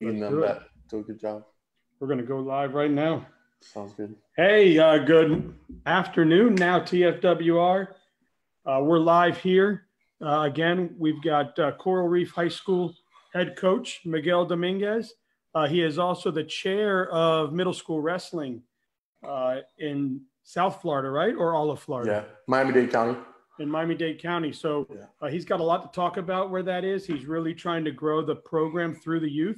And Let's them do it. that do a good job. We're going to go live right now. Sounds good. Hey, good afternoon now, TFWR. We're live here. Again, we've got Coral Reef High School head coach, Miguel Dominguez. He is also the chair of middle school wrestling in South Florida, right? Or all of Florida? Yeah, Miami-Dade County. In Miami-Dade County. So he's got a lot to talk about where that is. He's really trying to grow the program through the youth.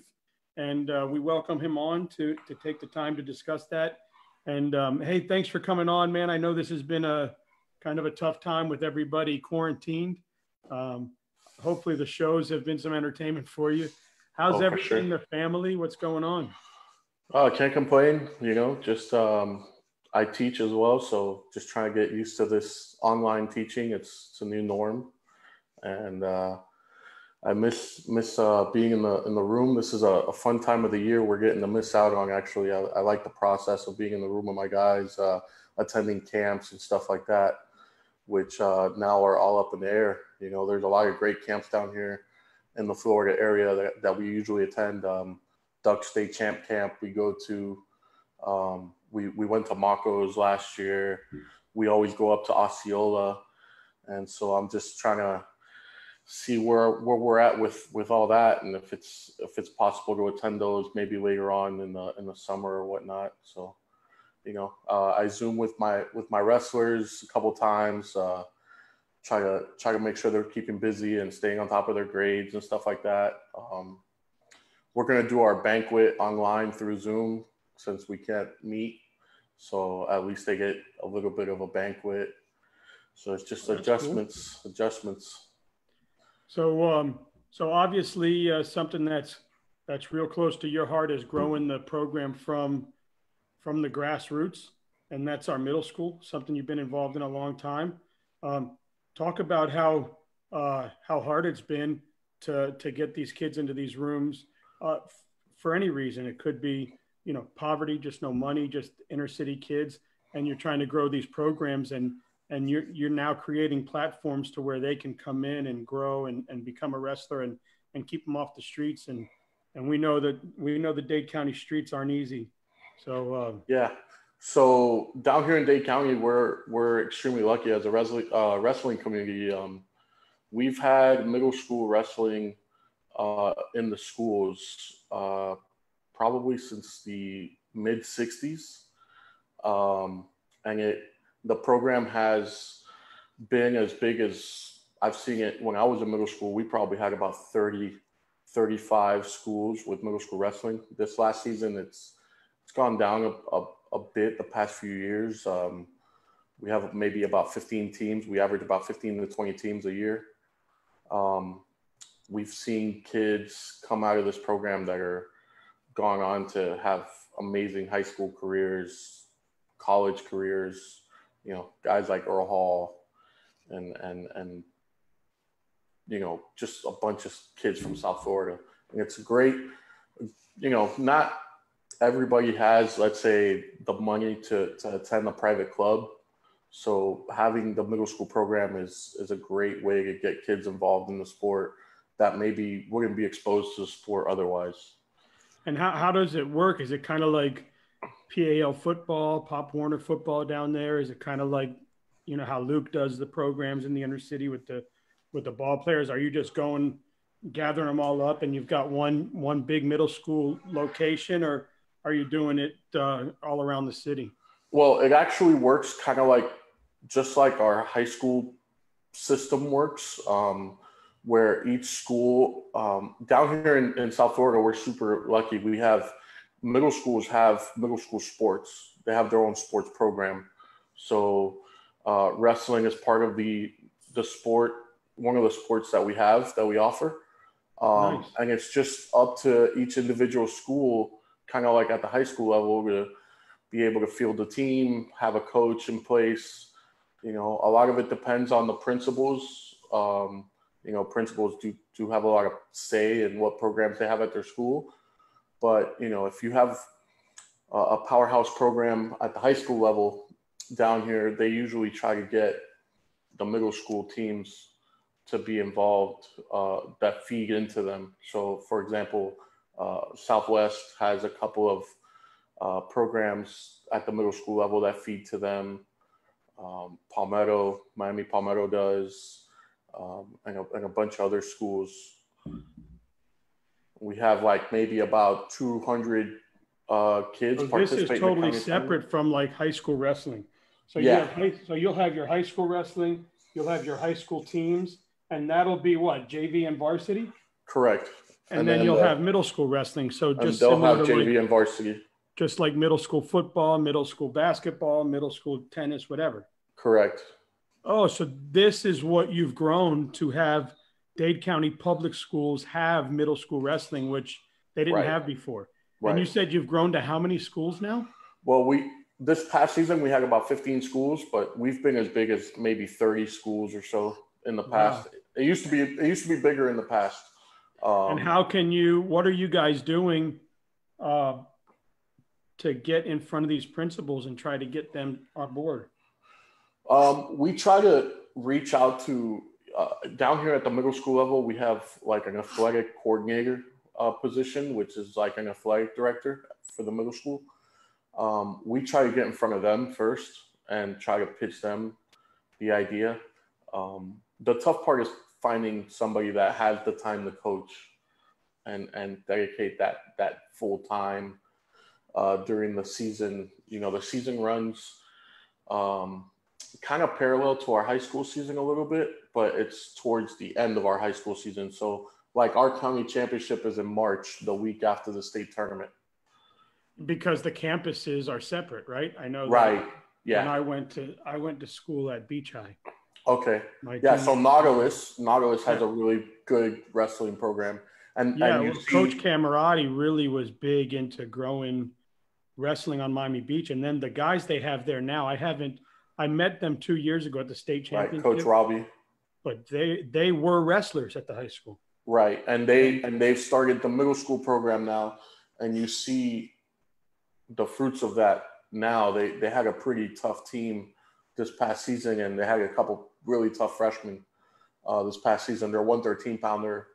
And we welcome him on to take the time to discuss that. And hey, thanks for coming on, man. I know this has been a kind of a tough time with everybody quarantined. Hopefully the shows have been some entertainment for you. How's everything, sure. The family? What's going on? Can't complain, just I teach as well. So just trying to get used to this online teaching. It's a new norm. And I miss being in the room. This is a fun time of the year we're getting to miss out on, actually. I like the process of being in the room with my guys, attending camps and stuff like that, which now are all up in the air. There's a lot of great camps down here in the Florida area that we usually attend. Duck State Champ Camp we go to. We went to Maco's last year. We always go up to Osceola. And so I'm just trying to see where we're at with all that, and if it's possible to attend those maybe later on in the summer or whatnot. So, I Zoom with my wrestlers a couple times, try to make sure they're keeping busy and staying on top of their grades and stuff like that. We're gonna do our banquet online through Zoom since we can't meet, so at least they get a little bit of a banquet. So it's just adjustments. So obviously something that's real close to your heart is growing the program from the grassroots, and that's our middle school. Something you've been involved in a long time. Talk about how hard it's been to get these kids into these rooms for any reason. It could be poverty, just no money, just inner city kids, and you're trying to grow these programs and you're now creating platforms to where they can come in and grow and become a wrestler and keep them off the streets. And we know the Dade County streets aren't easy. So yeah. So down here in Dade County, we're extremely lucky as a wrestling community. We've had middle school wrestling in the schools probably since the mid '60s, and the program has been as big as I've seen it. When I was in middle school, we probably had about 30, 35 schools with middle school wrestling. This last season, it's gone down a bit the past few years. We have maybe about 15 teams. We average about 15 to 20 teams a year. We've seen kids come out of this program that are gone on to have amazing high school careers, college careers. Guys like Earl Hall and just a bunch of kids from South Florida. And it's great. Not everybody has, let's say, the money to attend a private club. So having the middle school program is a great way to get kids involved in the sport that maybe wouldn't be exposed to the sport otherwise. And how does it work? Is it kind of like PAL football, Pop Warner football down there? Is it kind of like, how Luke does the programs in the inner city with the ball players? Are you just gathering them all up and you've got one big middle school location, or are you doing it all around the city? Well, it actually works kind of just like our high school system works, where each school down here in South Florida, we're super lucky. We have middle schools have middle school sports. They have their own sports program. So wrestling is part of the sport, one of the sports that we offer. Nice. And it's just up to each individual school, kind of like at the high school level, to be able to field a team, have a coach in place. A lot of it depends on the principals. Principals do have a lot of say in what programs they have at their school. But, if you have a powerhouse program at the high school level down here, they usually try to get the middle school teams to be involved that feed into them. So, for example, Southwest has a couple of programs at the middle school level that feed to them. Miami Palmetto does, and a bunch of other schools. We have like maybe about 200 kids So this participate. is totally separate from like high school wrestling. So yeah, so you'll have your high school wrestling, you'll have your high school teams, and that'll be what, JV and varsity? correct. And then you'll have middle school wrestling. So just they'll similar have to JV like, and varsity. just like middle school football, middle school basketball, middle school tennis, whatever. Correct. Oh, so this is what you've grown to have. Dade County Public Schools have middle school wrestling, which they didn't have before. Right. And you said you've grown to how many schools now? Well, this past season we had about 15 schools, but we've been as big as maybe 30 schools or so in the past. Wow. It used to be bigger in the past. And what are you guys doing to get in front of these principals and try to get them on board? We try to reach out to down here at the middle school level. We have like an athletic coordinator position, which is like an athletic director for the middle school. We try to get in front of them first and try to pitch them the idea. The tough part is finding somebody that has the time to coach and dedicate that full time during the season. You know, the season runs kind of parallel to our high school season a little bit, but it's towards the end of our high school season. So like our county championship is in March, the week after the state tournament. Because the campuses are separate, right? I know. Right. Yeah. And I went to school at Beach High. Okay. So Nautilus has a really good wrestling program. And Coach Camerati really was big into growing wrestling on Miami Beach. And then the guys they have there now, I met them 2 years ago at the state championship. Right, Coach Robbie. But they were wrestlers at the high school. Right. And they've started the middle school program now, and you see the fruits of that now. They had a pretty tough team this past season, and they had a couple really tough freshmen this past season. Their 113-pounder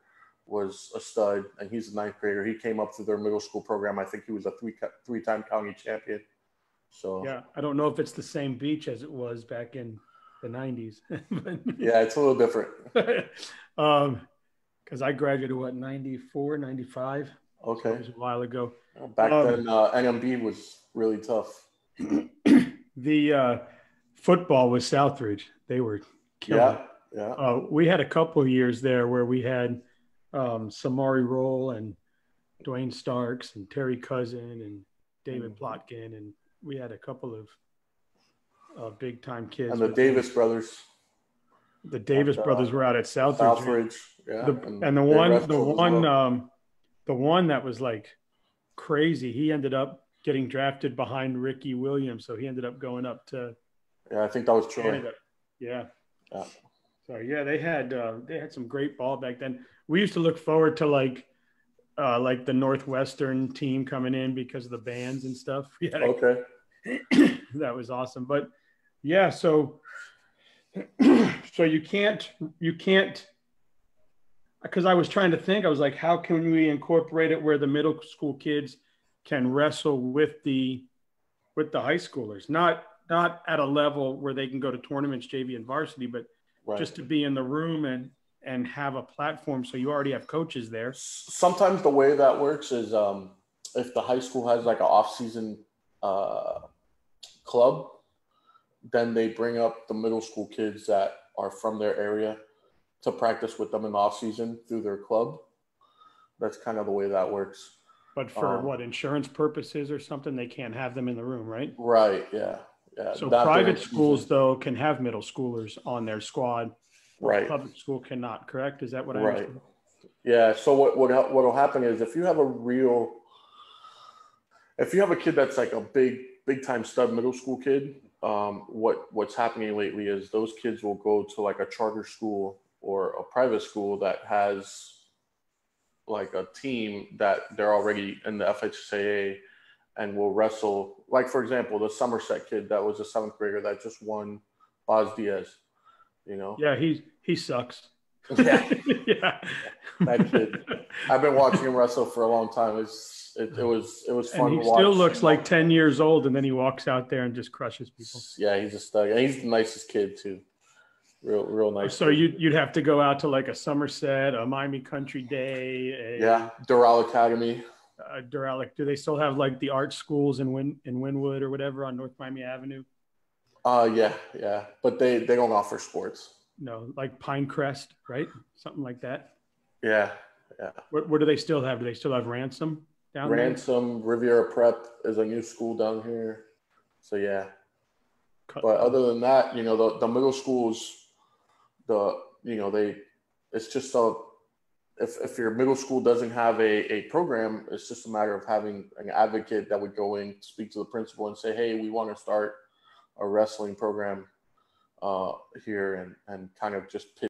was a stud, and he's a ninth grader. He came up through their middle school program. I think he was a three-time county champion. So yeah, I don't know if it's the same beach as it was back in the 90s. Yeah, it's a little different. Because I graduated, 94, 95? Okay. So it was a while ago. Back then, NMB was really tough. The football was Southridge. They were killing it. Yeah. We had a couple of years there where we had Samari Roll and Dwayne Starks and Terry Cousin and David Plotkin, and we had a couple of big-time kids. And the Davis brothers. The Davis brothers were out at Southridge. Yeah. The one that was like crazy, he ended up getting drafted behind Ricky Williams, so he ended up going up to. Yeah, I think that was Troy. Yeah. So yeah, they had some great ball back then. We used to look forward to like the Northwestern team coming in because of the bands and stuff. Yeah. Okay. That was awesome. But yeah, so you can't, because I was trying to think, I was like, how can we incorporate it where the middle school kids can wrestle with the high schoolers? Not at a level where they can go to tournaments, JV and varsity, but just to be in the room and have a platform. So you already have coaches there. Sometimes the way that works is if the high school has like an off-season club, then they bring up the middle school kids that are from their area to practice with them in the off-season through their club. That's kind of the way that works. But for insurance purposes or something, they can't have them in the room, right? Right, yeah. So private schools, though, can have middle schoolers on their squad. Right. Public school cannot, correct? Is that what I understand? Yeah, so what will happen is if you have a kid that's like a big time stud middle school kid, what's happening lately is those kids will go to like a charter school or a private school that has like a team that they're already in the FHSAA and will wrestle. Like, for example, the Somerset kid that was a 7th grader that just won Boz Diaz, you know? Yeah, he sucks. Yeah, Yeah. that kid. I've been watching him wrestle for a long time. It was And fun to he still watch. looks like 10 years old, and then he walks out there and just crushes people. Yeah, he's a stud. And he's the nicest kid too. Real nice So kid. you'd have to go out to like a Somerset, a Miami Country Day, Yeah, Doral Academy. a Duralic. Do they still have like the art schools in Wynwood or whatever on North Miami Avenue? Yeah. But they don't offer sports. No, like Pinecrest, right? Something like that. Yeah, yeah. What do they still have? Do they still have Ransom down there? Ransom, Riviera Prep is a new school down here. So yeah. But other than that, the middle schools, it's just if your middle school doesn't have a program, it's just a matter of having an advocate that would go in, speak to the principal and say, hey, we want to start a wrestling program here and kind of just pitch